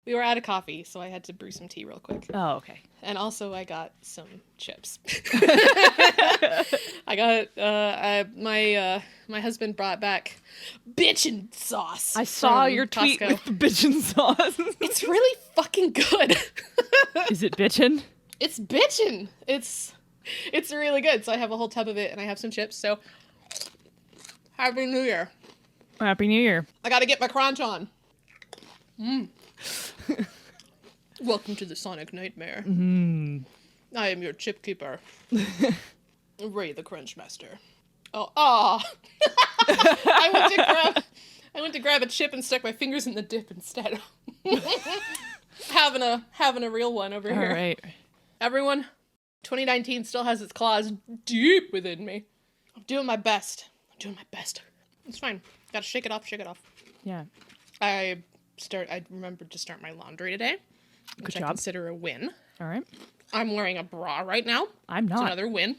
We were out of coffee, so I had to brew some tea real quick. Oh, okay. And also I got some chips. I got, my husband brought back bitchin' sauce. I saw your tweet Costco. with the bitchin' sauce. It's really fucking good. Is it bitchin'? It's bitchin'. It's really good. So I have a whole tub of it and I have some chips. So Happy New Year. Happy New Year. I gotta get my crunch on. Welcome to the Sonic Nightmare. I am your chip keeper. Ray the Crunch Master. I went to grab a chip and stuck my fingers in the dip instead. having a real one over here. All right. Everyone, 2019 still has its claws deep within me. I'm doing my best. It's fine. Gotta shake it off. Yeah. I remembered to start my laundry today, which Good job. I consider a win. All right. I'm wearing a bra right now. I'm not. It's another win.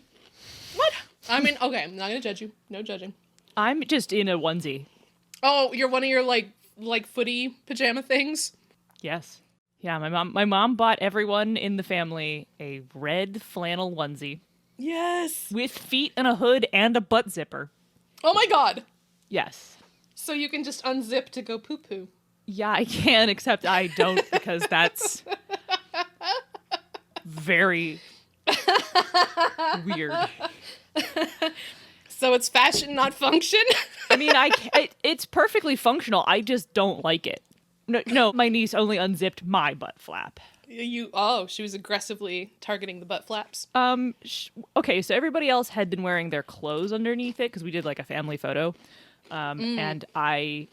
What? I mean, okay, I'm not gonna judge you. No judging. I'm just in a onesie. Oh, you're one of your like footy pajama things? Yes. Yeah, my mom bought everyone in the family a red flannel onesie Yes. with feet and a hood and a butt zipper. Oh my god. Yes. So you can just unzip to go poo poo. Yeah, I can, except I don't because that's very weird. So it's fashion, not function? I mean, it's perfectly functional. I just don't like it. No, my niece only unzipped my butt flap. She was aggressively targeting the butt flaps. Okay, so everybody else had been wearing their clothes underneath it because we did like a family photo. And I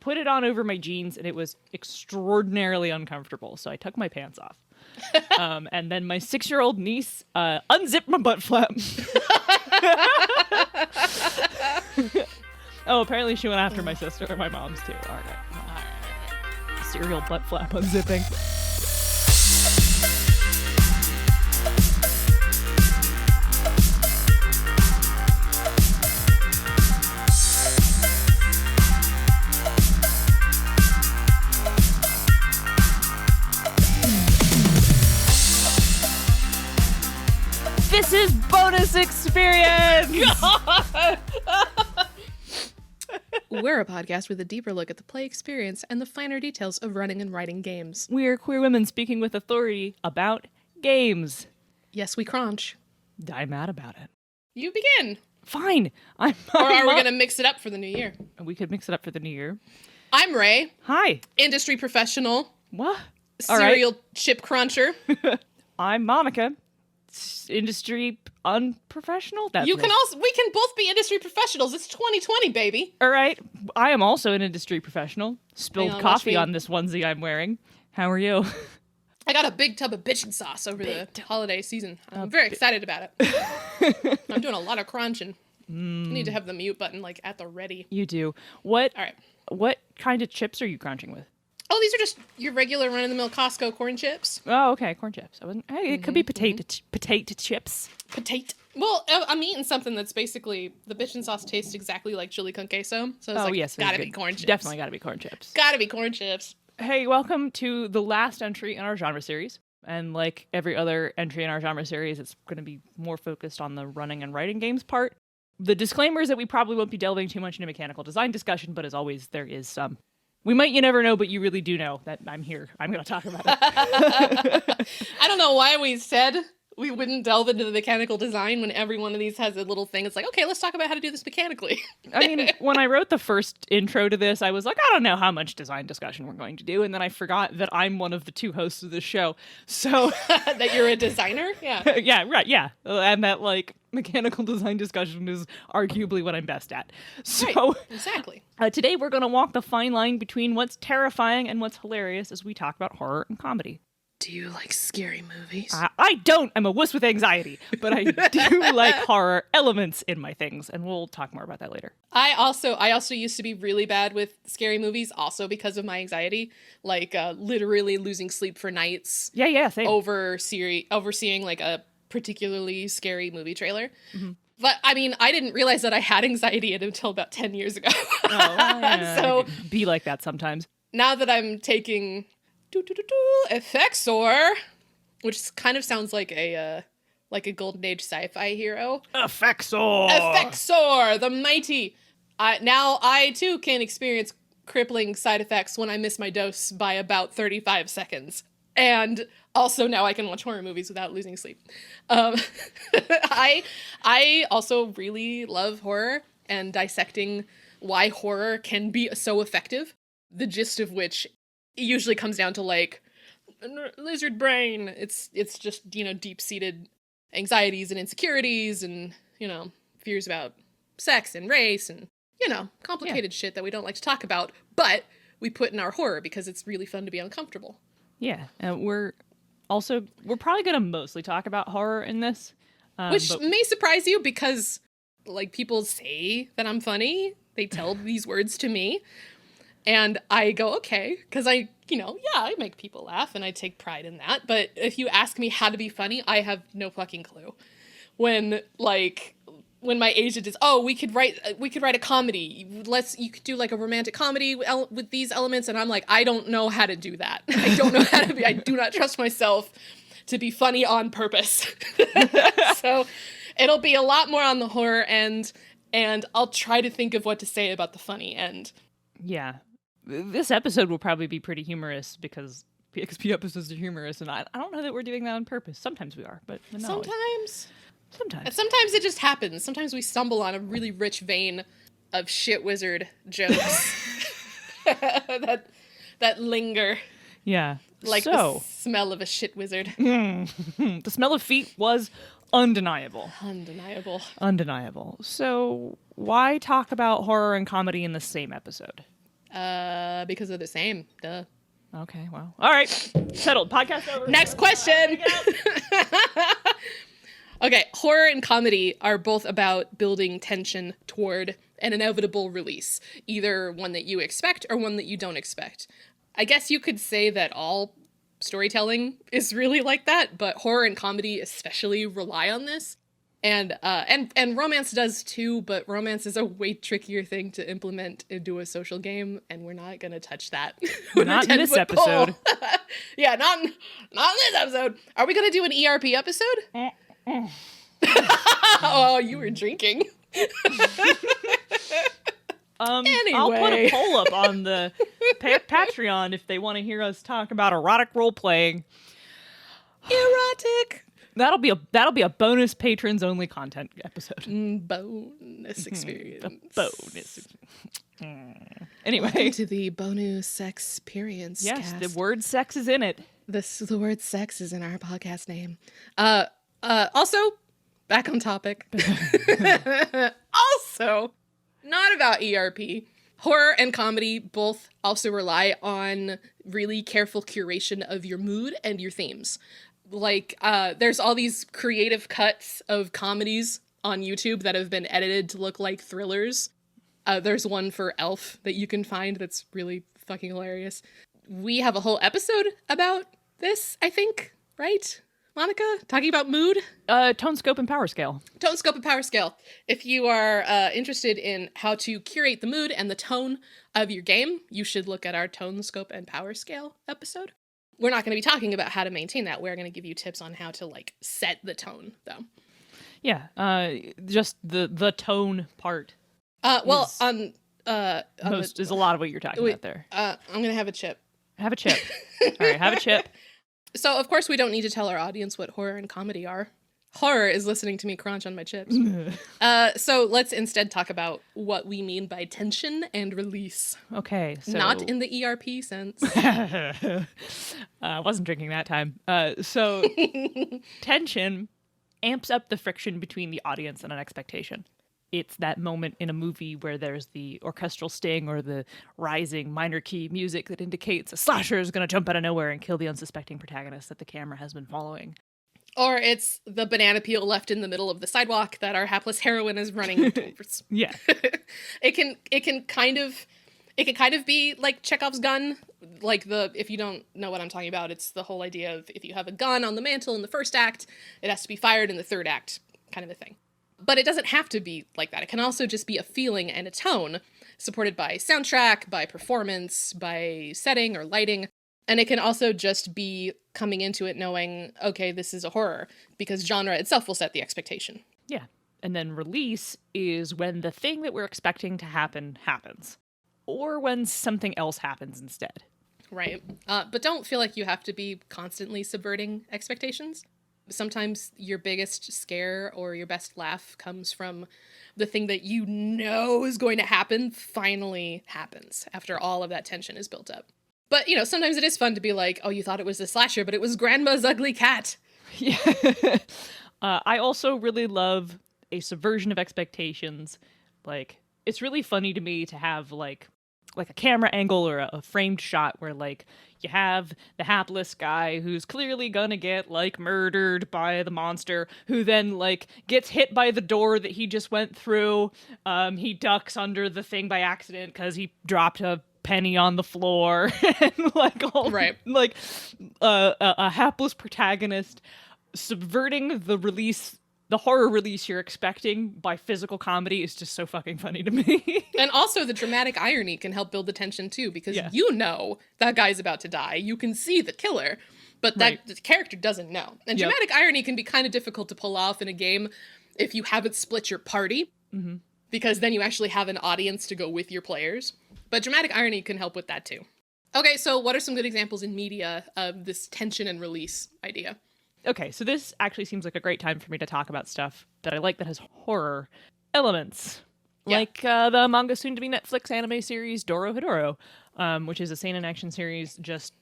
put it on over my jeans and it was extraordinarily uncomfortable. So I took my pants off. And then my 6-year-old niece unzipped my butt flap. Oh, apparently she went after my sister or my mom's too. All right. Serial butt flap unzipping. This is bonus experience! We're a podcast with a deeper look at the play experience and the finer details of running and writing games. We're queer women speaking with authority about games. Yes, we crunch. I'm mad about it. You begin. Fine. Or are we going to mix it up for the new year? We could mix it up for the new year. I'm Ray. Hi. Industry professional. What? Cereal chip cruncher. I'm Monica. Industry unprofessional? We can both be industry professionals. It's 2020, baby. All right. I am also an industry professional. Spilled coffee on this onesie I'm wearing. How are you? I got a big tub of bitchin' sauce over the holiday season. I'm very excited about it. I'm doing a lot of crunching. I need to have the mute button like at the ready. You do. What? All right. What kind of chips are you crunching with? Oh, these are just your regular run-of-the-mill Costco corn chips. Oh, okay, corn chips. It could be potato chips. Potato. Well, I'm eating something that's basically the bitchin' sauce tastes exactly like chili con queso. So it's yes, gotta be corn chips. Definitely gotta be corn chips. Gotta be corn chips. Hey, welcome to the last entry in our genre series. And like every other entry in our genre series, it's going to be more focused on the running and writing games part. The disclaimer is that we probably won't be delving too much into mechanical design discussion, but as always, there is some. We might, you never know, but you really do know that I'm here. I'm going to talk about it. I don't know why we said we wouldn't delve into the mechanical design when every one of these has a little thing. It's like, okay, let's talk about how to do this mechanically. I mean, when I wrote the first intro to this, I was like, I don't know how much design discussion we're going to do. And then I forgot that I'm one of the two hosts of this show. So that you're a designer? Yeah. Yeah, right. Yeah. And that like mechanical design discussion is arguably what I'm best at. So right, exactly. Today we're going to walk the fine line between what's terrifying and what's hilarious as we talk about horror and comedy. Do you like scary movies? I don't. I'm a wuss with anxiety, but I do like horror elements in my things, and we'll talk more about that later. I also used to be really bad with scary movies, also because of my anxiety, like literally losing sleep for nights. Yeah, same. Overseeing like a particularly scary movie trailer. Mm-hmm. But I mean, I didn't realize that I had anxiety until about 10 years ago. Yeah, so be like that sometimes. Now that I'm taking Effexor, which kind of sounds like a Golden Age sci-fi hero. Effexor, the mighty. Now I too can experience crippling side effects when I miss my dose by about 35 seconds. And also now I can watch horror movies without losing sleep. I also really love horror and dissecting why horror can be so effective. The gist of which usually comes down to like lizard brain. It's just, deep-seated anxieties and insecurities and, fears about sex and race and, complicated shit that we don't like to talk about, but we put in our horror because it's really fun to be uncomfortable. Yeah, and we're probably going to mostly talk about horror in this. Which may surprise you because, people say that I'm funny. They tell these words to me. And I go, okay, because I make people laugh and I take pride in that. But if you ask me how to be funny, I have no fucking clue. When my agent is, we could write a comedy. You could do like a romantic comedy with these elements. And I'm like, I don't know how to do that. I don't know how to be, I do not trust myself to be funny on purpose. So it'll be a lot more on the horror end. And I'll try to think of what to say about the funny end. Yeah. This episode will probably be pretty humorous because BXP episodes are humorous, and I don't know that we're doing that on purpose. Sometimes we are, but no. Sometimes it just happens. Sometimes we stumble on a really rich vein of shit wizard jokes that linger. Yeah. Like the smell of a shit wizard. The smell of feet was undeniable. Undeniable. So why talk about horror and comedy in the same episode? Because they're the same. Duh. Okay, well. All right. Settled. Podcast over. Next question. Okay, horror and comedy are both about building tension toward an inevitable release. Either one that you expect or one that you don't expect. I guess you could say that all storytelling is really like that, but horror and comedy especially rely on this. And romance does too, but romance is a way trickier thing to implement into a social game, and we're not going to touch that. Not in this episode. Yeah, not in this episode. Are we going to do an ERP episode? Oh, you were drinking. Anyway. I'll put a poll up on the Patreon if they want to hear us talk about erotic role-playing. Erotic. That'll be a bonus patrons only content episode. Bonus experience. Bonus. Anyway, welcome to the bonus experience. Yes, cast. the word sex is in it. The word sex is in our podcast name. Also, back on topic. Also, not about ERP. Horror and comedy both also rely on really careful curation of your mood and your themes. There's all these creative cuts of comedies on YouTube that have been edited to look like thrillers. There's one for Elf that you can find that's really fucking hilarious. We have a whole episode about this, I think, right? Monica, talking about mood? Tone, scope, and power scale. Tone, scope, and power scale. If you are interested in how to curate the mood and the tone of your game, you should look at our tone, scope, and power scale episode. We're not going to be talking about how to maintain that. We're going to give you tips on how to set the tone, though. Yeah, just the tone part. Is a lot of what you're talking about there. I'm going to have a chip. Have a chip. All right, have a chip. So, of course, we don't need to tell our audience what horror and comedy are. Horror is listening to me crunch on my chips. So let's instead talk about what we mean by tension and release. Okay, so... Not in the ERP sense. I wasn't drinking that time. So tension amps up the friction between the audience and an expectation. It's that moment in a movie where there's the orchestral sting or the rising minor key music that indicates a slasher is going to jump out of nowhere and kill the unsuspecting protagonist that the camera has been following. Or it's the banana peel left in the middle of the sidewalk that our hapless heroine is running towards. Yeah. It can kind of be like Chekhov's gun. If you don't know what I'm talking about, it's the whole idea of if you have a gun on the mantle in the first act, it has to be fired in the third act, kind of a thing. But it doesn't have to be like that. It can also just be a feeling and a tone supported by soundtrack, by performance, by setting or lighting. And it can also just be coming into it knowing, okay, this is a horror, because genre itself will set the expectation. Yeah. And then release is when the thing that we're expecting to happen happens, or when something else happens instead. Right. But don't feel like you have to be constantly subverting expectations. Sometimes your biggest scare or your best laugh comes from the thing that you know is going to happen finally happens after all of that tension is built up. But, sometimes it is fun to be like, oh, you thought it was a slasher, but it was Grandma's ugly cat. Yeah. I also really love a subversion of expectations. Like, it's really funny to me to have, like a camera angle or a framed shot where, like, you have the hapless guy who's clearly gonna get, like, murdered by the monster, who then, like, gets hit by the door that he just went through. He ducks under the thing by accident because he dropped a penny on the floor. And, like, right. Like, a hapless protagonist subverting the horror release you're expecting by physical comedy is just so fucking funny to me. And also the dramatic irony can help build the tension too, because that guy's about to die. You can see the killer, but the character doesn't know. And dramatic irony can be kind of difficult to pull off in a game if you haven't split your party, because then you actually have an audience to go with your players. But dramatic irony can help with that too. Okay, so what are some good examples in media of this tension and release idea? Okay, so this actually seems like a great time for me to talk about stuff that I like that has horror elements. Yeah. Like the manga soon-to-be Netflix anime series Dorohedoro, which is a seinen action series just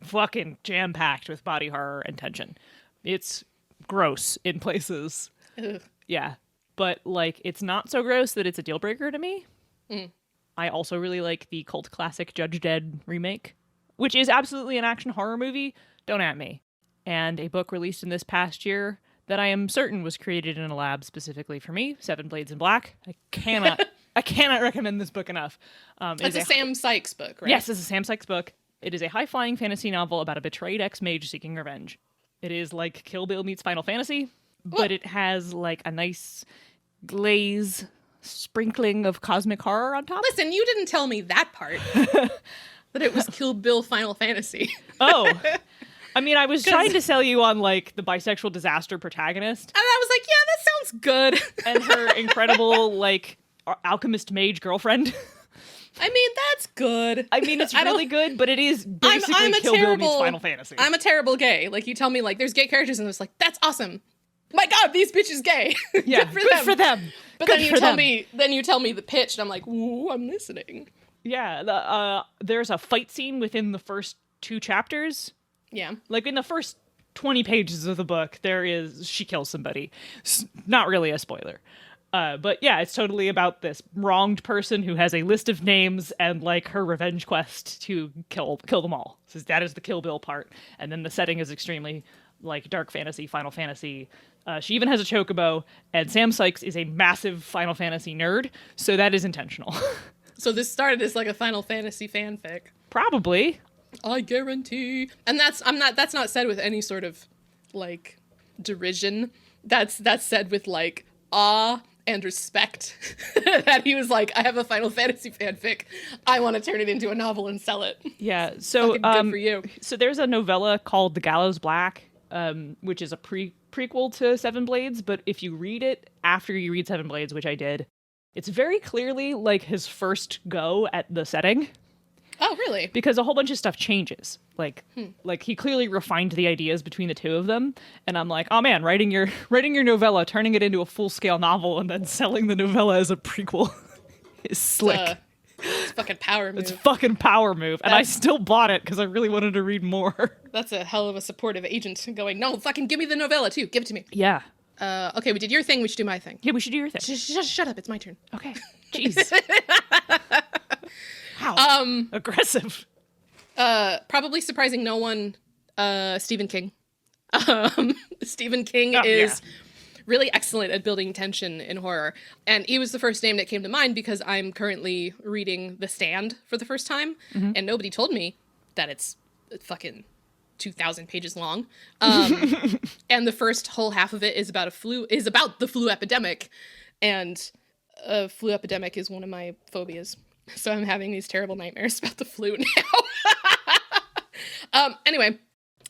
fucking jam-packed with body horror and tension. It's gross in places. Ugh. Yeah, but, like, it's not so gross that it's a deal-breaker to me. Mm. I also really like the cult classic Judge Dredd remake, which is absolutely an action horror movie. Don't at me. And a book released in this past year that I am certain was created in a lab specifically for me, Seven Blades in Black. I cannot recommend this book enough. It's a Sam Sykes book, right? Yes, it's a Sam Sykes book. It is a high-flying fantasy novel about a betrayed ex-mage seeking revenge. It is like Kill Bill meets Final Fantasy, but it has, like, a nice glaze sprinkling of cosmic horror on top. Listen, you didn't tell me that part. That it was Kill Bill Final Fantasy. Oh. I mean, I was trying to sell you on, like, the bisexual disaster protagonist. And I was like, yeah, that sounds good. And her incredible, like, alchemist mage girlfriend. I mean, that's good. I mean, it's really good, but it is basically Kill Bill meets Final Fantasy. I'm a terrible gay. Like, you tell me, like, there's gay characters, and I was like, that's awesome. My God, these bitches gay. Yeah, good for them. But then you tell me the pitch, and I'm like, ooh, I'm listening. Yeah, there's a fight scene within the first 2 chapters. Yeah. Like, in the first 20 pages of the book, she kills somebody. Not really a spoiler. But yeah, it's totally about this wronged person who has a list of names and, like, her revenge quest to kill them all. So that is the Kill Bill part. And then the setting is extremely, like, dark fantasy, Final Fantasy. She even has a chocobo, and Sam Sykes is a massive Final Fantasy nerd, so that is intentional. So this started as, like, a Final Fantasy fanfic. Probably. I guarantee. And that's not said with any sort of, like, derision. That's said with, like, awe and respect. That he was like, I have a Final Fantasy fanfic. I want to turn it into a novel and sell it. Yeah, so good for you. So there's a novella called The Gallows Black, which is a prequel to Seven Blades, but if you read it after you read Seven Blades, which I did, it's very clearly, like, his first go at the setting. Oh, really? Because a whole bunch of stuff changes. Like he clearly refined the ideas between the two of them, and I'm like, oh man, writing your novella, turning it into a full-scale novel, and then selling the novella as a prequel is slick. It's fucking power move. It's fucking power move, and I still bought it because I really wanted to read more. That's a hell of a supportive agent going, no, fucking give me the novella too. Give it to me. Yeah. Okay, we did your thing. We should do my thing. Yeah, we should do your thing. Shut up. It's my turn. Okay. Jeez. How aggressive. Probably surprising no one, Stephen King. Stephen King is really excellent at building tension in horror. And he was the first name that came to mind because I'm currently reading The Stand for the first time. Mm-hmm. And nobody told me that it's fucking 2,000 pages long. And the first whole half of it is about the flu epidemic. And a flu epidemic is one of my phobias. So I'm having these terrible nightmares about the flu now. Anyway,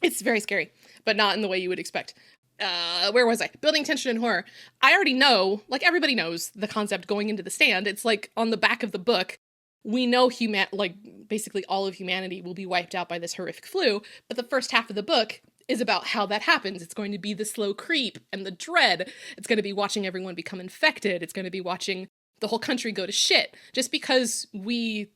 it's very scary, but not in the way you would expect. Where was I? Building tension and horror. I already know, like everybody knows the concept going into The Stand. It's like on the back of the book. We know basically all of humanity will be wiped out by this horrific flu, but the first half of the book is about how that happens. It's going to be the slow creep and the dread. It's going to be watching everyone become infected. It's going to be watching the whole country go to shit. Just because we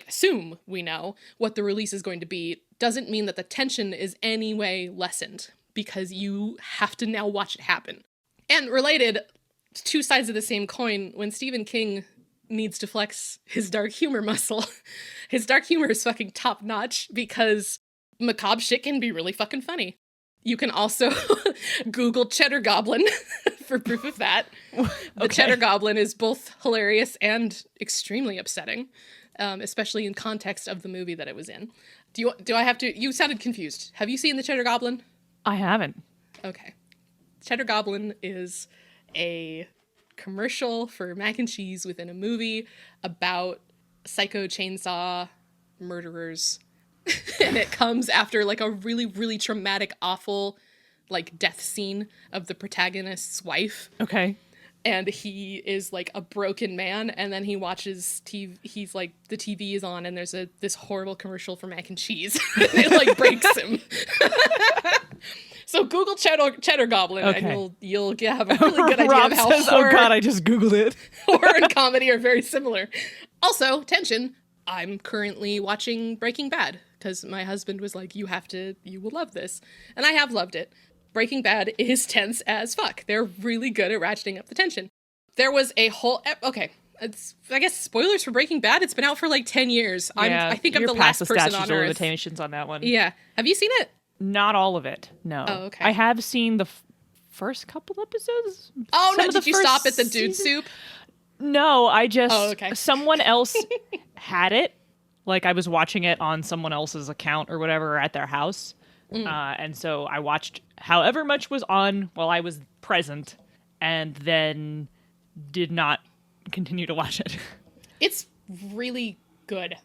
assume we know what the release is going to be doesn't mean that the tension is any way lessened, because you have to now watch it happen. And related, two sides of the same coin, when Stephen King needs to flex his dark humor muscle, his dark humor is fucking top notch, because macabre shit can be really fucking funny. You can also Google Cheddar Goblin for proof of that. The Cheddar Goblin is both hilarious and extremely upsetting, especially in context of the movie that it was in. Do I have to? You sounded confused. Have you seen the Cheddar Goblin? I haven't. Okay. Cheddar Goblin is a commercial for mac and cheese within a movie about psycho chainsaw murderers. And it comes after like a really, really traumatic, awful death scene of the protagonist's wife. Okay. And he is like a broken man, and then he watches TV. He's like, the TV is on, and there's this horrible commercial for mac and cheese. It breaks him. So Google Cheddar Goblin, and you'll have a really good idea Rob of how says, horror, oh god, I just Googled it. horror and comedy are very similar. Also, tension. I'm currently watching Breaking Bad because my husband was like, you will love this. And I have loved it. Breaking Bad is tense as fuck. They're really good at ratcheting up the tension. There was a whole... I guess spoilers for Breaking Bad. It's been out for 10 years. Yeah, I think I'm the last person on Earth. Limitations on that one. Yeah. Have you seen it? Not all of it, no. Oh, okay. I have seen the first couple episodes. Oh, no, did you stop at the dude soup? No, I just... Oh, okay. Someone else had it. I was watching it on someone else's account or whatever at their house. And so I watched however much was on while I was present, and then did not continue to watch it. It's really good.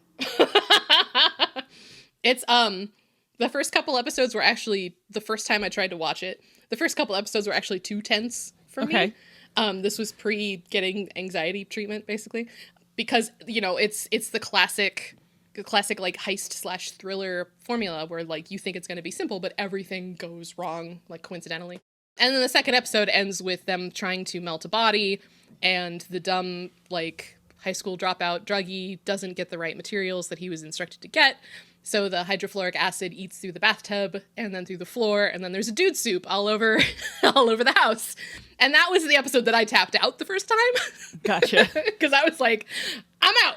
It's the first couple episodes were actually, the first time I tried to watch it, the first couple episodes were actually too tense for me. This was pre getting anxiety treatment, basically, because it's the classic heist / thriller formula where you think it's going to be simple, but everything goes wrong coincidentally. And then the second episode ends with them trying to melt a body, and the dumb high school dropout druggie doesn't get the right materials that he was instructed to get. So the hydrofluoric acid eats through the bathtub and then through the floor, and then there's a dude soup all over the house. And that was the episode that I tapped out the first time. Gotcha. Because I was like, I'm out.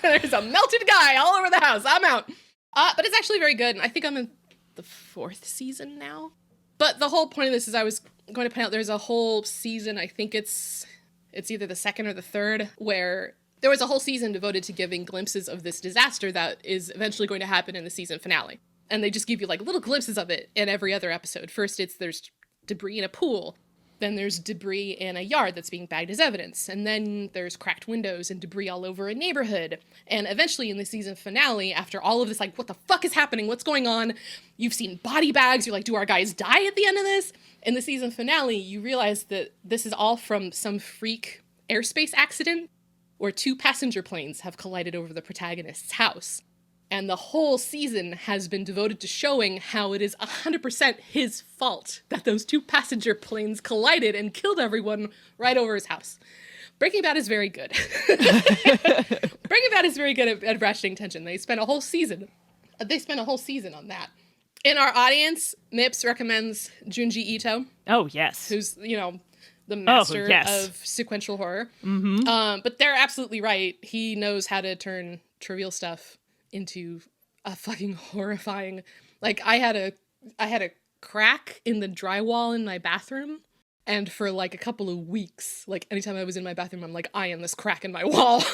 There's a melted guy all over the house. I'm out. But it's actually very good, and I think I'm in the 4th season now. But the whole point of this is I was going to point out there's a whole season, I think it's either the 2nd or the 3rd, where there was a whole season devoted to giving glimpses of this disaster that is eventually going to happen in the season finale. And they just give you little glimpses of it in every other episode. First, there's debris in a pool. Then there's debris in a yard that's being bagged as evidence. And then there's cracked windows and debris all over a neighborhood. And eventually in the season finale, after all of this, what the fuck is happening? What's going on? You've seen body bags. You're like, do our guys die at the end of this? In the season finale, you realize that this is all from some freak airspace accident where 2 passenger planes have collided over the protagonist's house. And the whole season has been devoted to showing how it is 100% his fault that those 2 passenger planes collided and killed everyone right over his house. Breaking Bad is very good. Breaking Bad is very good at ratcheting tension. They spent a whole season on that. In our audience, Mips recommends Junji Ito. Oh, yes. Who's, the master of sequential horror. Mm-hmm. But they're absolutely right. He knows how to turn trivial stuff into a fucking horrifying... I had a crack in the drywall in my bathroom, and for a couple of weeks, anytime I was in my bathroom, I'm like, I am this crack in my wall.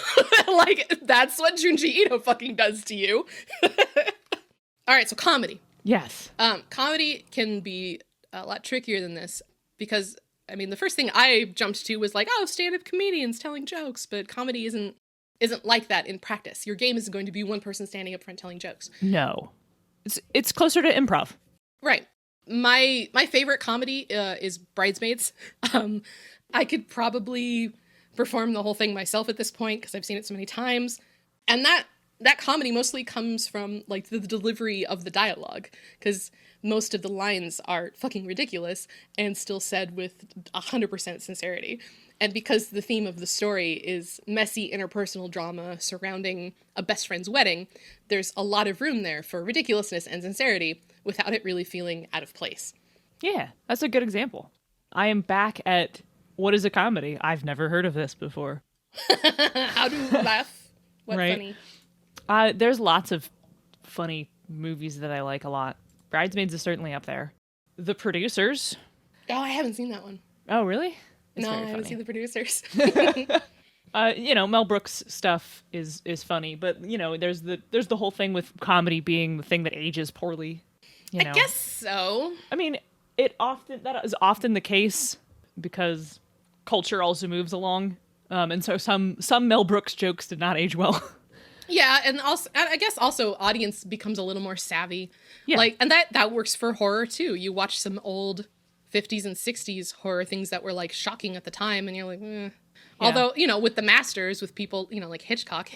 That's what Junji Ito fucking does to you. All right, so comedy. Yes. Comedy can be a lot trickier than this, because the first thing I jumped to was stand-up comedians telling jokes, but comedy isn't like that in practice. Your game isn't going to be one person standing up front telling jokes. No. It's closer to improv. Right. My favorite comedy is Bridesmaids. I could probably perform the whole thing myself at this point because I've seen it so many times. And that comedy mostly comes from like the delivery of the dialogue, because most of the lines are fucking ridiculous and still said with 100% sincerity. And because the theme of the story is messy interpersonal drama surrounding a best friend's wedding, there's a lot of room there for ridiculousness and sincerity without it really feeling out of place. Yeah, that's a good example. I am back at what is a comedy? I've never heard of this before. How to laugh? What right. funny? There's lots of funny movies that I like a lot. Bridesmaids is certainly up there. The Producers. Oh, I haven't seen that one. Oh, really? It's no, very I haven't funny. seen The Producers. Mel Brooks stuff is funny, but there's the whole thing with comedy being the thing that ages poorly. I guess so. I mean, that is often the case because culture also moves along, and so some Mel Brooks jokes did not age well. Yeah, and also I guess also audience becomes a little more savvy. Yeah. Like, and that works for horror too. You watch some old 50s and 60s horror things that were like shocking at the time, and you're like, eh. Yeah. Although, with the masters, with people, like Hitchcock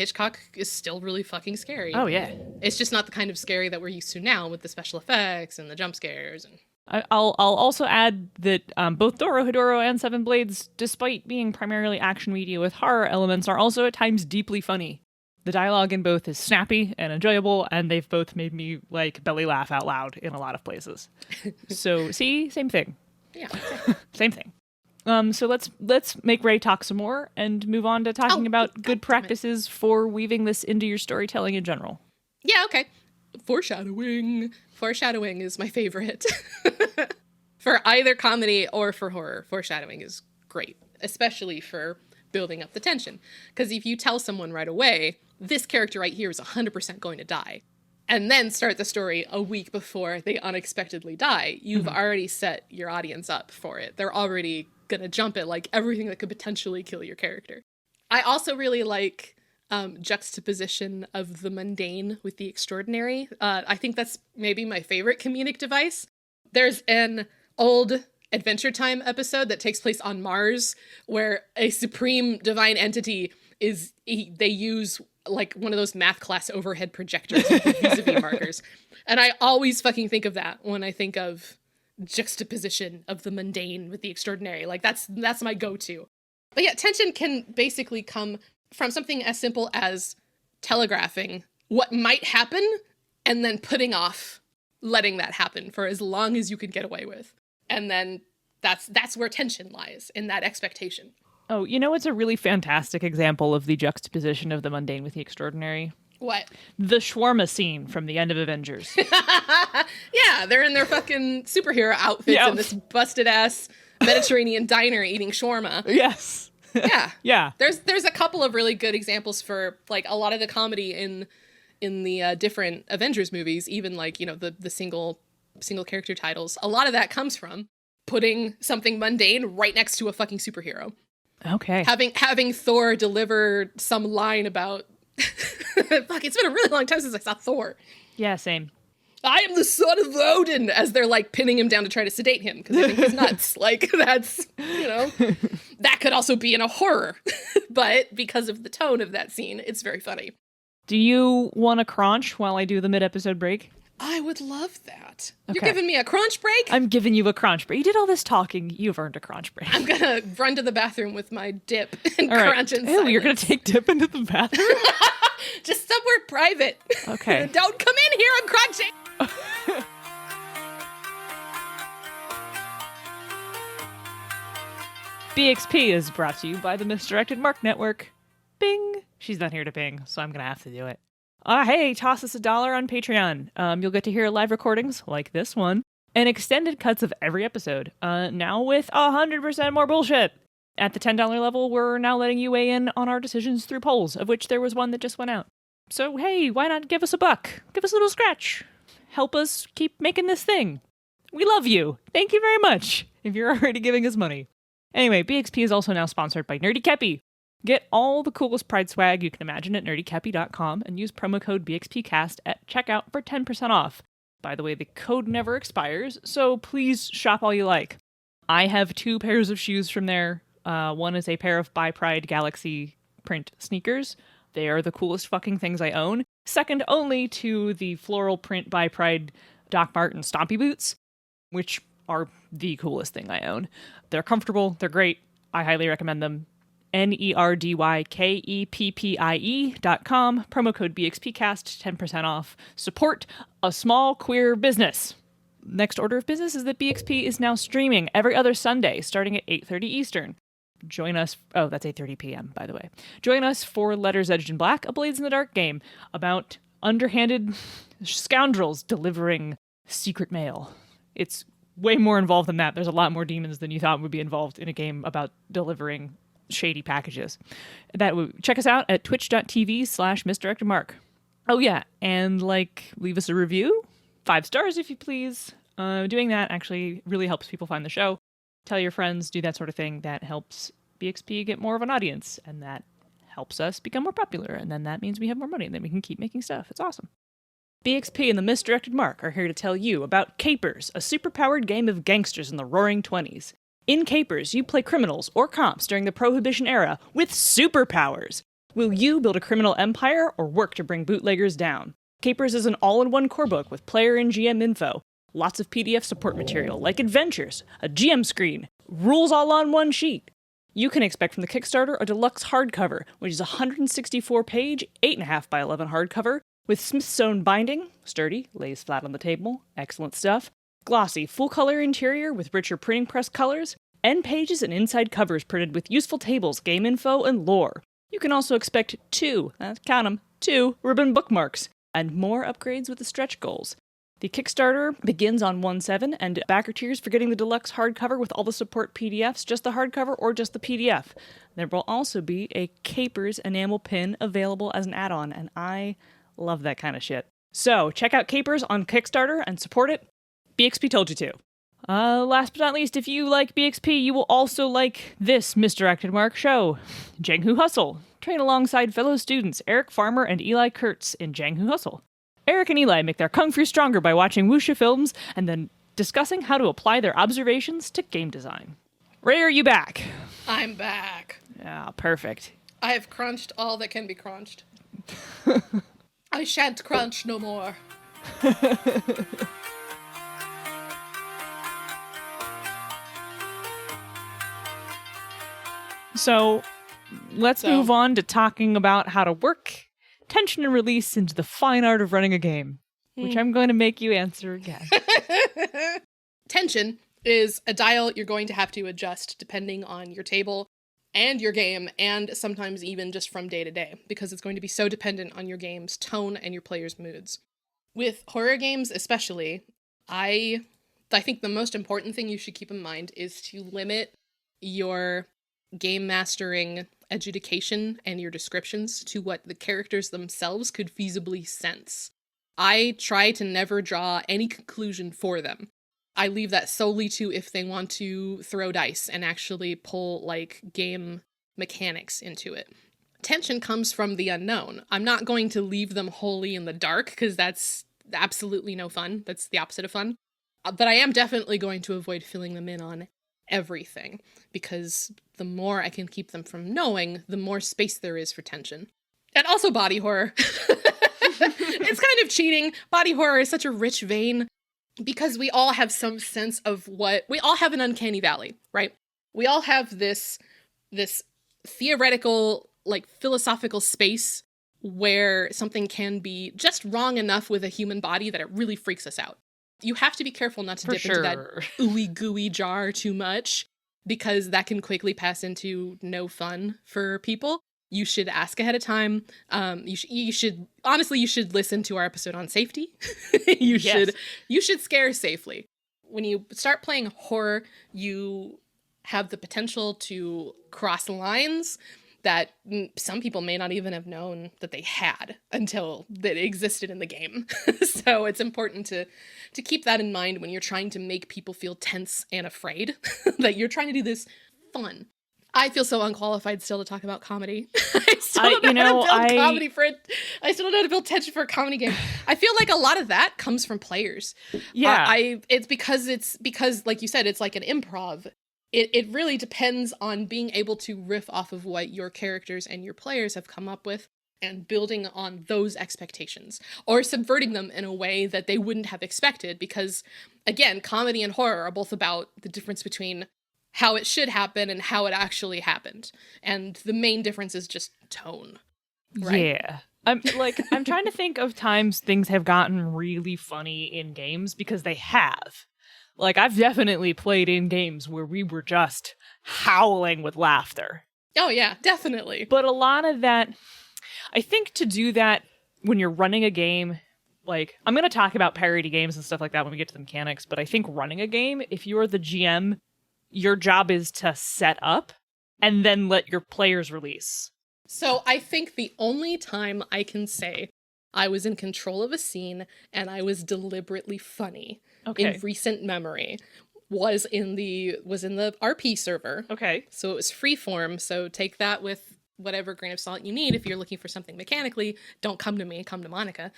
is still really fucking scary. Oh yeah. It's just not the kind of scary that we're used to now with the special effects and the jump scares. And I'll also add that both Dorohedoro and Seven Blades, despite being primarily action media with horror elements, are also at times deeply funny. The dialogue in both is snappy and enjoyable, and they've both made me like belly laugh out loud in a lot of places. So, see, same thing. Yeah, same thing. So let's make Ray talk some more and move on to talking about good practices for weaving this into your storytelling in general. Yeah, okay. Foreshadowing. Foreshadowing is my favorite. For either comedy or for horror, foreshadowing is great, especially for building up the tension. Because if you tell someone right away, this character right here is 100% going to die, and then start the story a week before they unexpectedly die, you've already set your audience up for it. They're already gonna jump at like everything that could potentially kill your character. I also really like juxtaposition of the mundane with the extraordinary. I think that's maybe my favorite comedic device. There's an old Adventure Time episode that takes place on Mars where a supreme divine entity they use like one of those math class overhead projectors with vis-a-vis markers. And I always fucking think of that when I think of juxtaposition of the mundane with the extraordinary. Like that's my go-to. But yeah, tension can basically come from something as simple as telegraphing what might happen and then putting off letting that happen for as long as you can get away with. And then that's where tension lies, in that expectation. Oh, it's a really fantastic example of the juxtaposition of the mundane with the extraordinary. What? The shawarma scene from the end of Avengers. Yeah, they're in their fucking superhero outfits in this busted-ass Mediterranean diner eating shawarma. Yes. Yeah. Yeah. There's a couple of really good examples for, like, a lot of the comedy in the different Avengers movies, even, like, the single character titles. A lot of that comes from putting something mundane right next to a fucking superhero. Okay. Having Thor deliver some line about fuck, it's been a really long time since I saw Thor. Yeah, same. I am the son of Odin, as they're like pinning him down to try to sedate him because they think he's nuts. Like, that's, that could also be in a horror. But because of the tone of that scene, it's very funny. Do you want a crunch while I do the mid-episode break? I would love that. Okay. You're giving me a crunch break? I'm giving you a crunch break. You did all this talking. You've earned a crunch break. I'm gonna run to the bathroom with my dip and all right. crunch in Ew, silence. You're gonna take dip into the bathroom? Just somewhere private. Okay. Don't come in here, I'm crunching! BXP is brought to you by the Misdirected Mark Network. Bing! She's not here to bing, so I'm gonna have to do it. Hey, toss us $1 on Patreon. You'll get to hear live recordings like this one and extended cuts of every episode. Now with 100% more bullshit. At the $10 level, we're now letting you weigh in on our decisions through polls, of which there was one that just went out. So hey, why not give us a buck? Give us a little scratch. Help us keep making this thing. We love you. Thank you very much, if you're already giving us money. Anyway, BXP is also now sponsored by Nerdy Kepi. Get all the coolest Pride swag you can imagine at nerdykepi.com and use promo code BXPcast at checkout for 10% off. By the way, the code never expires, so please shop all you like. I have 2 pairs of shoes from there. One is a pair of By Pride Galaxy print sneakers. They are the coolest fucking things I own. Second only to the floral print By Pride Doc Marten Stompy boots, which are the coolest thing I own. They're comfortable. They're great. I highly recommend them. NERDYKEPPIE.com. Promo code BXPcast, 10% off. Support a small queer business. Next order of business is that BXP is now streaming every other Sunday, starting at 8:30 Eastern. Join us. Oh, that's 8:30 p.m., by the way. Join us for Letters Edged in Black, a Blades in the Dark game about underhanded scoundrels delivering secret mail. It's way more involved than that. There's a lot more demons than you thought would be involved in a game about delivering shady packages. Check us out at twitch.tv/misdirectedmark. Oh yeah, and leave us a review, 5 stars if you please. Doing that actually really helps people find the show. Tell your friends, do that sort of thing. That helps BXP get more of an audience, and that helps us become more popular, and then that means we have more money, and then we can keep making stuff. It's awesome. BXP and the Misdirected Mark are here to tell you about Capers, a superpowered game of gangsters in the Roaring Twenties. In Capers, you play criminals or cops during the Prohibition era with superpowers. Will you build a criminal empire or work to bring bootleggers down? Capers is an all-in-one core book with player and GM info, lots of PDF support material like adventures, a GM screen, rules all on one sheet. You can expect from the Kickstarter a deluxe hardcover, which is a 164-page, 8.5 by 11 hardcover, with Smithsonian binding, sturdy, lays flat on the table, excellent stuff, glossy, full-color interior with richer printing press colors, end pages and inside covers printed with useful tables, game info, and lore. You can also expect 2 ribbon bookmarks, and more upgrades with the stretch goals. The Kickstarter begins on 1/7, and backer tiers for getting the deluxe hardcover with all the support PDFs, just the hardcover or just the PDF. There will also be a Capers enamel pin available as an add-on, and I love that kind of shit. So, check out Capers on Kickstarter and support it. BXP told you to. Last but not least, if you like BXP, you will also like this Misdirected Mark show, Janghu Hustle. Train alongside fellow students Eric Farmer and Eli Kurtz in Janghu Hustle. Eric and Eli make their kung fu stronger by watching wuxia films and then discussing how to apply their observations to game design. Ray, are you back? I'm back. Yeah, perfect. I have crunched all that can be crunched. I shan't crunch no more. So, let's move on to talking about how to work tension and release into the fine art of running a game, which I'm going to make you answer again. Tension is a dial you're going to have to adjust depending on your table and your game, and sometimes even just from day to day, because it's going to be so dependent on your game's tone and your players' moods. With horror games especially, I think the most important thing you should keep in mind is to limit your game mastering adjudication and your descriptions to what the characters themselves could feasibly sense. I try to never draw any conclusion for them. I leave that solely to if they want to throw dice and actually pull, game mechanics into it. Tension comes from the unknown. I'm not going to leave them wholly in the dark, because that's absolutely no fun. That's the opposite of fun. But I am definitely going to avoid filling them in on everything, because the more I can keep them from knowing, the more space there is for tension. And also body horror. It's kind of cheating. Body horror is such a rich vein, because we all have some sense of we all have an uncanny valley, right? We all have this theoretical, philosophical space where something can be just wrong enough with a human body that it really freaks us out. You have to be careful not to dip into that ooey gooey jar too much, because that can quickly pass into no fun for people. You should ask ahead of time. You should listen to our episode on safety. You should scare safely. When you start playing horror, you have the potential to cross lines that some people may not even have known that they had until that existed in the game. So it's important to keep that in mind when you're trying to make people feel tense and afraid, that you're trying to do this fun. I feel so unqualified still to talk about comedy. I still don't know how to build comedy for it. I still don't know how to build tension for a comedy game. I feel like a lot of that comes from players. Yeah. It's because like you said, it's like an improv. It really depends on being able to riff off of what your characters and your players have come up with and building on those expectations or subverting them in a way that they wouldn't have expected. Because again, comedy and horror are both about the difference between how it should happen and how it actually happened. And the main difference is just tone. Right? Yeah. I'm trying to think of times things have gotten really funny in games, because they have. Like, I've definitely played in games where we were just howling with laughter. Oh yeah, definitely. But a lot of that, I think to do that when you're running a game, like, I'm going to talk about parody games and stuff like that when we get to the mechanics, but I think running a game, if you're the GM, your job is to set up and then let your players release. So I think the only time I can say I was in control of a scene and I was deliberately funny in recent memory was in the RP server. Okay. So it was freeform, so take that with whatever grain of salt you need. If you're looking for something mechanically, don't come to me, come to Monica.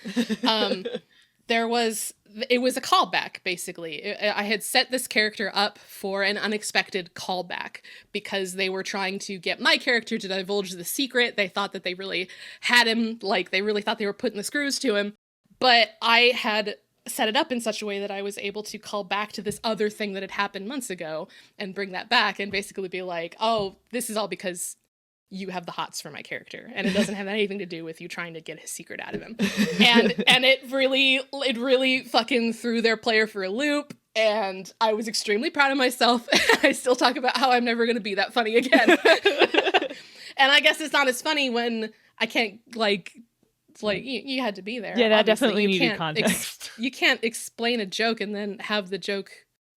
It was a callback, basically. I had set this character up for an unexpected callback because they were trying to get my character to divulge the secret. They thought that they really had him, like they really thought they were putting the screws to him. But I had set it up in such a way that I was able to call back to this other thing that had happened months ago and bring that back and basically be like, oh, this is all because you have the hots for my character, and it doesn't have anything to do with you trying to get his secret out of him. And it really fucking threw their player for a loop, and I was extremely proud of myself. I still talk about how I'm never going to be that funny again. And I guess it's not as funny when I can't, you had to be there. Yeah, that Obviously, definitely needed context. You can't explain a joke and then have the joke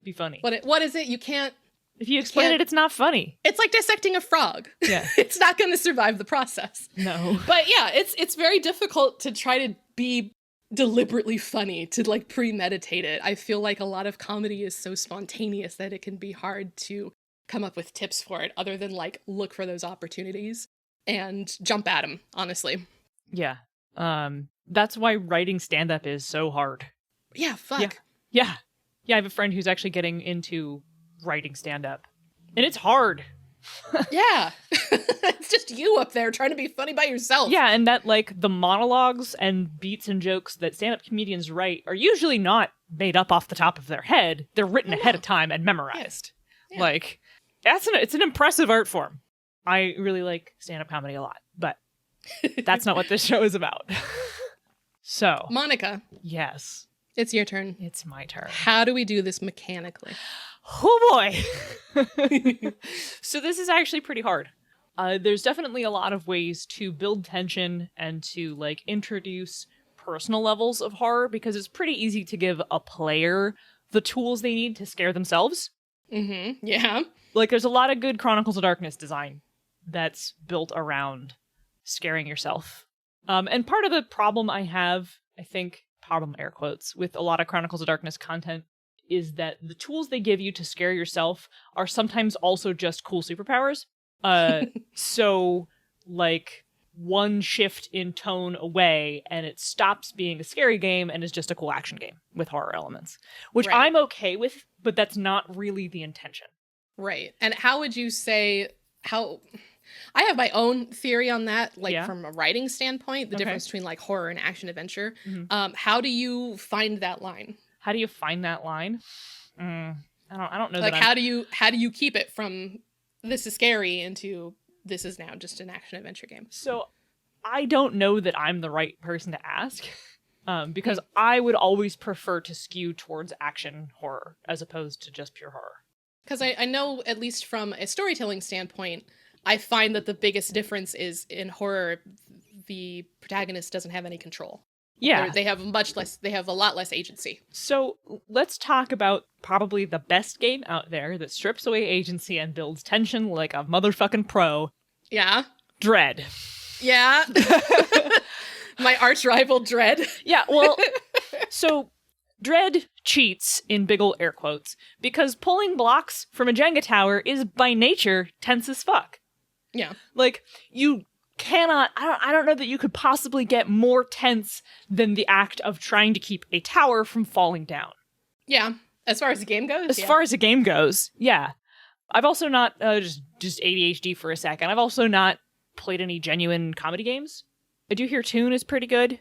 be funny. What is it? You can't. If you explain it, it's not funny. It's like dissecting a frog. Yeah. It's not going to survive the process. No. But yeah, it's very difficult to try to be deliberately funny, to like premeditate it. I feel like a lot of comedy is so spontaneous that it can be hard to come up with tips for it other than like look for those opportunities and jump at them, honestly. Yeah. That's why writing stand-up is so hard. Yeah, fuck. Yeah. I have a friend who's actually getting into writing stand-up, and it's hard. Yeah. It's just you up there trying to be funny by yourself. Yeah, and that, like, the monologues and beats and jokes that stand-up comedians write are usually not made up off the top of their head. They're written ahead of time and memorized. Yeah. Like, it's an impressive art form. I really like stand-up comedy a lot, but that's not what this show is about. So, Monica. Yes. It's your turn. It's my turn. How do we do this mechanically? Oh boy. So this is actually pretty hard. There's definitely a lot of ways to build tension and to like introduce personal levels of horror, because it's pretty easy to give a player the tools they need to scare themselves. Mm-hmm. Yeah. Like there's a lot of good Chronicles of Darkness design that's built around scaring yourself. And part of the problem I have, I think, problem air quotes, with a lot of Chronicles of Darkness content is that the tools they give you to scare yourself are sometimes also just cool superpowers. So, like, one shift in tone away and it stops being a scary game and is just a cool action game with horror elements, which right. I'm okay with, but that's not really the intention. Right. And how would you say I have my own theory on that, like from a writing standpoint, the difference between like horror and action adventure. Mm-hmm. How do you find that line? How do you find that line? I don't know. Like, how do you keep it from this is scary into this is now just an action adventure game? So I don't know that I'm the right person to ask, because I would always prefer to skew towards action horror as opposed to just pure horror. Because I know, at least from a storytelling standpoint, I find that the biggest difference is in horror, the protagonist doesn't have any control. Yeah. They have a lot less agency. So let's talk about probably the best game out there that strips away agency and builds tension like a motherfucking pro. Yeah. Dread. Yeah. My arch rival Dread. Yeah, well, so Dread cheats, in big ol' air quotes, because pulling blocks from a Jenga tower is by nature tense as fuck. Yeah. Like, you cannot, I don't know that you could possibly get more tense than the act of trying to keep a tower from falling down. Yeah. As far as the game goes? As far as the game goes, yeah. I've also not, just ADHD for a second, I've also not played any genuine comedy games. I do hear Toon is pretty good,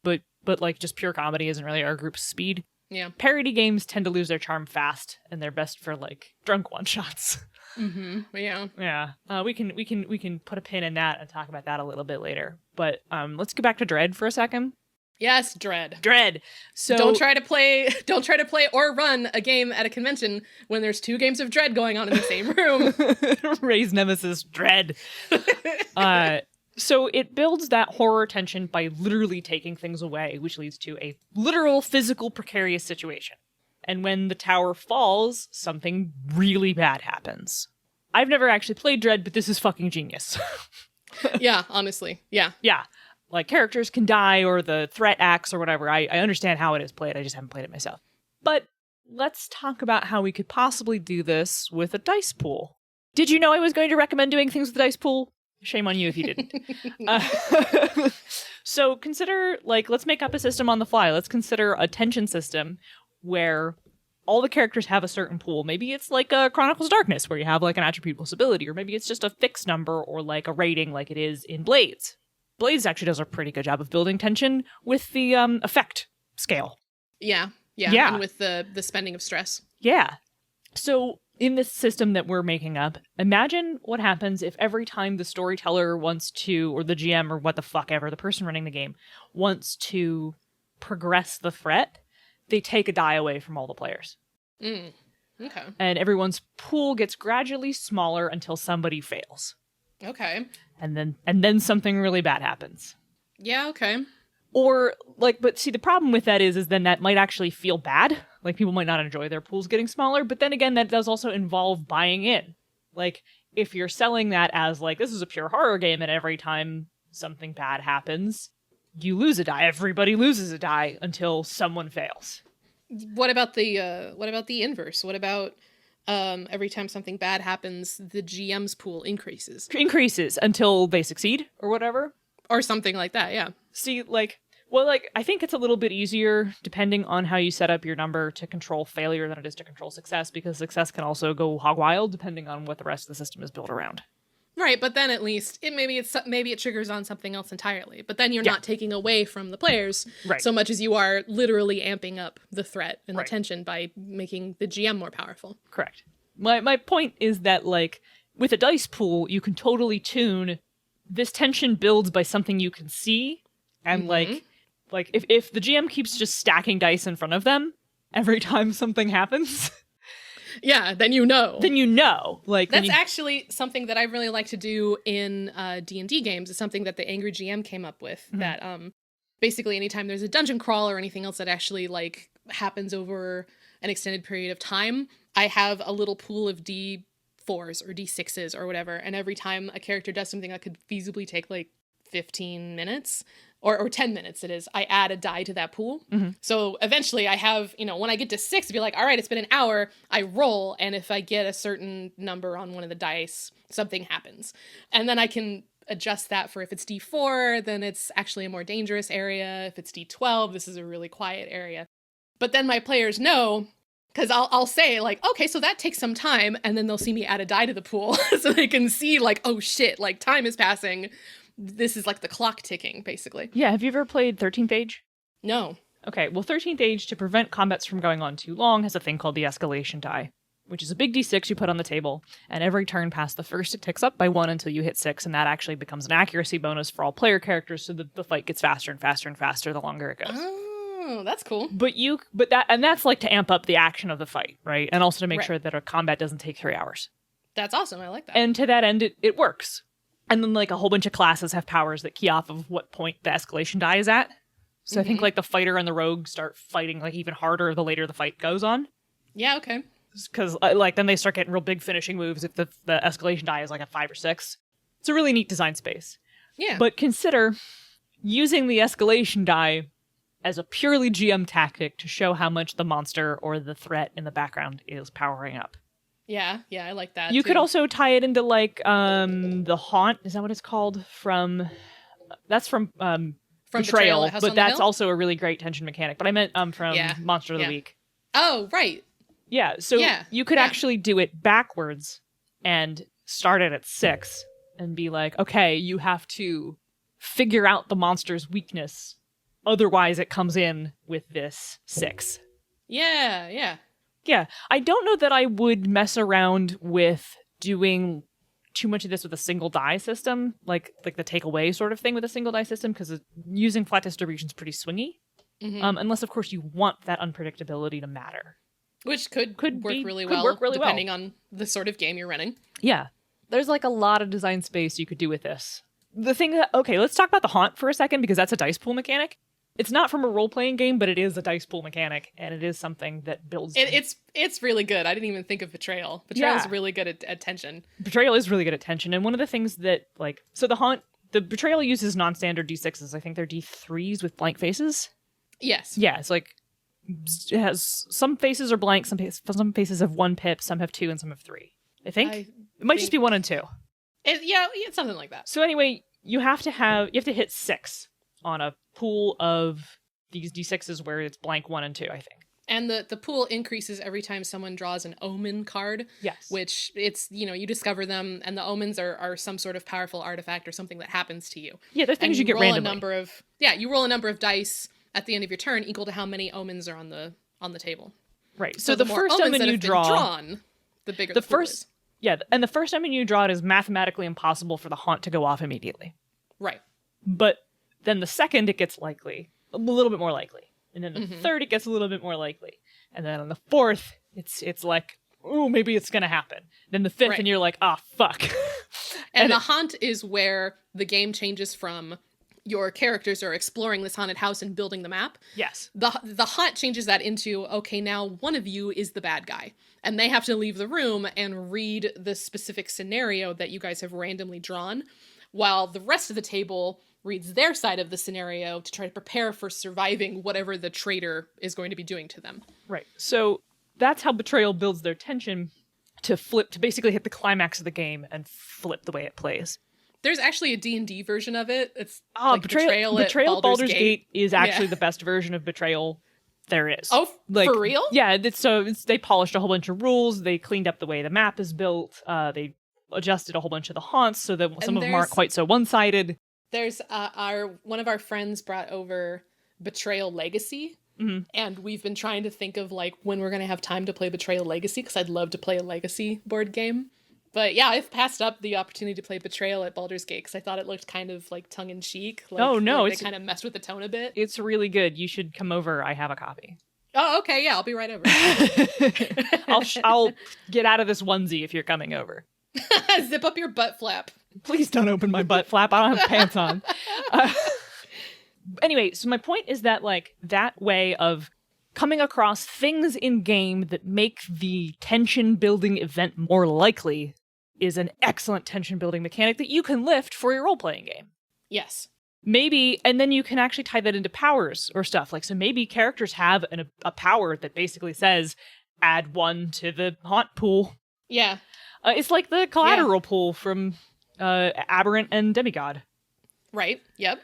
but like just pure comedy isn't really our group's speed. Yeah. Parody games tend to lose their charm fast, and they're best for like drunk one-shots. Mm-hmm. Yeah. Yeah. We can put a pin in that and talk about that a little bit later. But let's go back to Dread for a second. Yes, Dread. Dread. So don't try to play or run a game at a convention when there's 2 games of Dread going on in the same room. Ray's nemesis, Dread. So it builds that horror tension by literally taking things away, which leads to a literal physical precarious situation. And when the tower falls, something really bad happens. I've never actually played Dread, but this is fucking genius. Yeah, honestly. Yeah. Yeah. Like, characters can die or the threat acts or whatever. I understand how it is played. I just haven't played it myself. But let's talk about how we could possibly do this with a dice pool. Did you know I was going to recommend doing things with a dice pool? Shame on you if you didn't. So consider, like, let's make up a system on the fly. Let's consider a tension system where all the characters have a certain pool. Maybe it's like a Chronicles of Darkness where you have like an attribute plus ability, or maybe it's just a fixed number or like a rating like it is in Blades. Blades actually does a pretty good job of building tension with the effect scale. Yeah. And with the spending of stress. Yeah. So in this system that we're making up, imagine what happens if every time the storyteller wants to, or the GM or what the fuck ever, the person running the game, wants to progress the threat, they take a die away from all the players. Okay. And everyone's pool gets gradually smaller until somebody fails. Okay. And then something really bad happens. Yeah, okay. Or, like, but see, the problem with that is then that might actually feel bad. Like, people might not enjoy their pools getting smaller, but then again, that does also involve buying in. Like, if you're selling that as, like, this is a pure horror game, and every time something bad happens, you lose a die. Everybody loses a die until someone fails. What about the inverse? What about every time something bad happens, the GM's pool increases? Increases until they succeed, or whatever. Or something like that, yeah. See, like, well, like, I think it's a little bit easier, depending on how you set up your number, to control failure than it is to control success, because success can also go hog wild, depending on what the rest of the system is built around. Right, but then at least maybe it triggers on something else entirely. But then you're not taking away from the players so much as you are literally amping up the threat and the tension by making the GM more powerful. Correct. My point is that, like, with a dice pool, you can totally tune this tension builds by something you can see, and like if the GM keeps just stacking dice in front of them every time something happens. Yeah, then you know. Like, that's actually something that I really like to do in D&D games. It's something that the Angry GM came up with. Mm-hmm. That basically anytime there's a dungeon crawl or anything else that actually like happens over an extended period of time, I have a little pool of D4s or D6s or whatever. And every time a character does something that could feasibly take like 15 minutes or 10 minutes, it is, I add a die to that pool. Mm-hmm. So eventually I have, when I get to 6, be like, all right, it's been an hour, I roll. And if I get a certain number on one of the dice, something happens. And then I can adjust that for if it's D4, then it's actually a more dangerous area. If it's D12, this is a really quiet area. But then my players know, because I'll say, like, okay, so that takes some time, and then they'll see me add a die to the pool, so they can see, like, oh shit, like, time is passing. This is like the clock ticking, basically. Yeah, have you ever played 13th Age? No. Okay, well, 13th Age, to prevent combats from going on too long, has a thing called the escalation die, which is a big D6 you put on the table, and every turn past the first, it ticks up by 1 until you hit 6, and that actually becomes an accuracy bonus for all player characters, so the fight gets faster and faster and faster the longer it goes. Oh, that's cool. That's like to amp up the action of the fight, right? And also to make sure that a combat doesn't take 3 hours. That's awesome. I like that. And to that end, it works. And then, like, a whole bunch of classes have powers that key off of what point the escalation die is at. So I think, like, the fighter and the rogue start fighting, like, even harder the later the fight goes on. Yeah, okay. Because, like, then they start getting real big finishing moves if the escalation die is, like, a 5 or 6. It's a really neat design space. Yeah. But consider using the escalation die as a purely GM tactic to show how much the monster or the threat in the background is powering up. Yeah, I like that. You too. could also tie it into like the haunt. Is that what it's called? That's from Betrayal, at House but on the that's Hill? also a really great tension mechanic. But I meant from Yeah, Monster of the yeah. Week. Oh, right. Yeah, so Yeah, you could yeah. actually do it backwards and start it at 6 and be like, okay, you have to figure out the monster's weakness. Otherwise, it comes in with this 6. Yeah. Yeah, I don't know that I would mess around with doing too much of this with a single die system, like the takeaway sort of thing with a single die system, because using flat distribution is pretty swingy. Unless, of course, you want that unpredictability to matter. Which could work really well, work really depending on the sort of game you're running. Yeah. There's like a lot of design space you could do with this. The thing that, okay, let's talk about the haunt for a second, because that's a dice pool mechanic. It's not from a role-playing game, but it is a dice pool mechanic, and it is something that builds... It's really good. I didn't even think of Betrayal. Betrayal's really good at tension. Betrayal is really good at tension, and one of the things that, like... So the Betrayal uses non-standard D6s. I think they're D3s with blank faces. Yes. Yeah, it's like... It has... Some faces are blank, some faces have 1 pip, some have 2, and some have 3. I think? It might just be 1 and 2. It's something like that. So anyway, you have to hit 6 on a pool of these D6s where it's blank 1 and 2, I think. And the pool increases every time someone draws an omen card. Yes. Which it's, you discover them, and the omens are some sort of powerful artifact or something that happens to you. Yeah, they're things and you get roll randomly. You roll a number of dice at the end of your turn equal to how many omens are on the table. Right. So the the more first omens omen that you have been draw... drawn, the bigger the pool is. Yeah, and the first omen you draw, it is mathematically impossible for the haunt to go off immediately. Right. But then the second, it gets likely. A little bit more likely. And then the third, it gets a little bit more likely. And then on the fourth, it's like, ooh, maybe it's going to happen. Then the fifth, and you're like, ah, fuck. and the haunt is where the game changes from your characters are exploring this haunted house and building the map. Yes. The haunt changes that into, okay, now one of you is the bad guy. And they have to leave the room and read the specific scenario that you guys have randomly drawn, while the rest of the table reads their side of the scenario to try to prepare for surviving whatever the traitor is going to be doing to them. Right. So that's how Betrayal builds their tension to basically hit the climax of the game and flip the way it plays. There's actually a D&D version of it. It's Betrayal at Baldur's Gate is actually the best version of Betrayal there is. Oh, for real? Yeah, they polished a whole bunch of rules, they cleaned up the way the map is built, they adjusted a whole bunch of the haunts so that some of them aren't quite so one-sided. There's one of our friends brought over Betrayal Legacy, and we've been trying to think of like when we're gonna have time to play Betrayal Legacy, because I'd love to play a Legacy board game. But yeah, I've passed up the opportunity to play Betrayal at Baldur's Gate because I thought it looked kind of like tongue-in-cheek. Like, oh no, they kind of messed with the tone a bit. It's really good. You should come over. I have a copy. Oh, okay, yeah, I'll be right over. I'll get out of this onesie if you're coming over. Zip up your butt flap. Please don't open my butt flap. I don't have pants on. Anyway, so my point is that like that way of coming across things in game that make the tension building event more likely is an excellent tension building mechanic that you can lift for your role-playing game. Yes. Maybe, and then you can actually tie that into powers or stuff. Like, so maybe characters have a power that basically says, add 1 to the haunt pool. Yeah. It's like the collateral pool from Aberrant and Demigod. Right. Yep.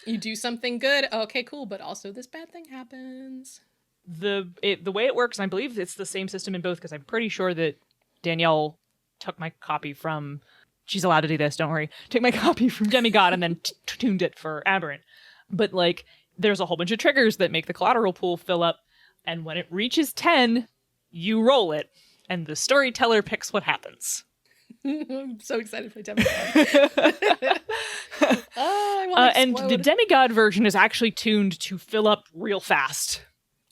You do something good. Okay, cool. But also this bad thing happens. The way it works, and I believe it's the same system in both, because I'm pretty sure that Danielle took my copy from... She's allowed to do this, don't worry. Took my copy from Demigod and then tuned it for Aberrant. But, like, there's a whole bunch of triggers that make the collateral pool fill up, and when it reaches 10, you roll it, and the storyteller picks what happens. I'm so excited for Demigod. I want to and the Demigod version is actually tuned to fill up real fast.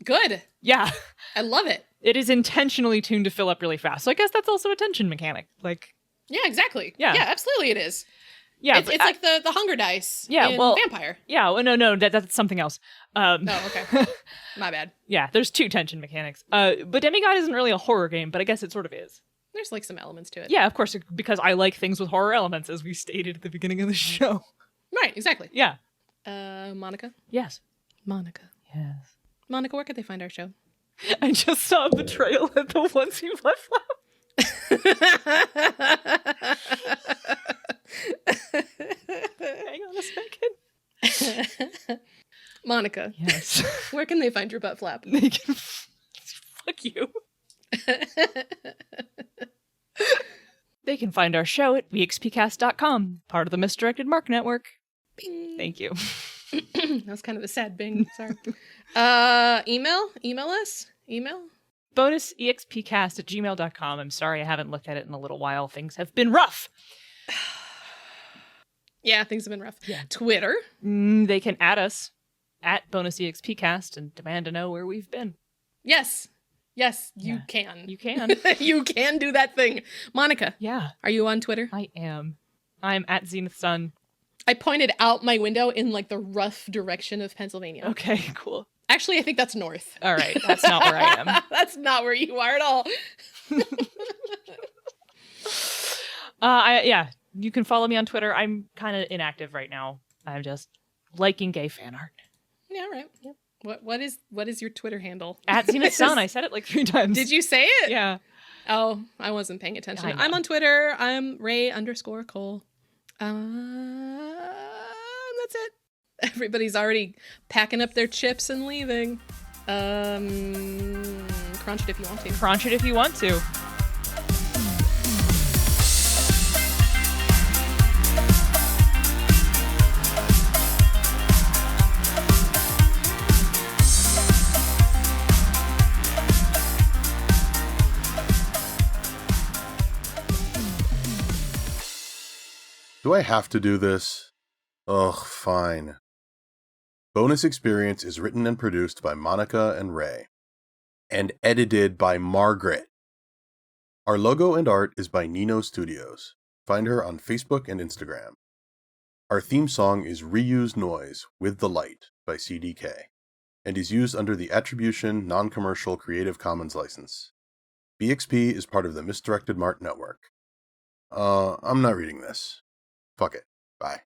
Good. Yeah. I love it. It is intentionally tuned to fill up really fast. So I guess that's also a tension mechanic. Like, yeah, exactly. Yeah, absolutely it is. Yeah, it's like the hunger dice. Yeah, in well, Vampire. Yeah, well, no, that's something else. Oh, okay. My bad. Yeah, there's 2 tension mechanics. But Demigod isn't really a horror game, but I guess it sort of is. There's like some elements to it. Yeah, of course, because I like things with horror elements, as we stated at the beginning of the show. Right, exactly. Yeah. Monica? Yes. Monica. Yes. Monica, where could they find our show? I just saw Betrayal at the Once You Left Lab. Hang on a second. Monica. Yes. Where can they find your butt flap? They can fuck you. They can find our show at bxpcast.com, part of the Misdirected Mark Network. Bing. Thank you. That was kind of a sad bing. Sorry. Email us. Email. bonusexpcast@gmail.com. I'm sorry I haven't looked at it in a little while. Things have been rough. Yeah, things have been rough. Yeah. Twitter. They can add us at bonusexpcast and demand to know where we've been. Yes, you Yeah. can. You can. You can do that thing. Monica, Yeah, are you on Twitter? I am. I'm at Zenith Sun. I pointed out my window in like the rough direction of Pennsylvania. Okay, cool. Actually, I think that's north. All right, that's not where I am. That's not where you are at all. Yeah, you can follow me on Twitter. I'm kind of inactive right now. I'm just liking gay fan art. Yeah, right. Yeah. What is your Twitter handle? At Zenith Sun. I said it like 3 times. Did you say it? Yeah. Oh, I wasn't paying attention. I know. I'm on Twitter. I'm Ray_Cole. That's it. Everybody's already packing up their chips and leaving. Crunch it if you want to. Crunch it if you want to. Do I have to do this? Ugh, fine. Bonus Experience is written and produced by Monica and Ray, and edited by Margaret. Our logo and art is by Nino Studios. Find her on Facebook and Instagram. Our theme song is Reuse Noise with the Light by CDK, and is used under the Attribution Non-Commercial Creative Commons license. BXP is part of the Misdirected Mark Network. I'm not reading this. Fuck it. Bye.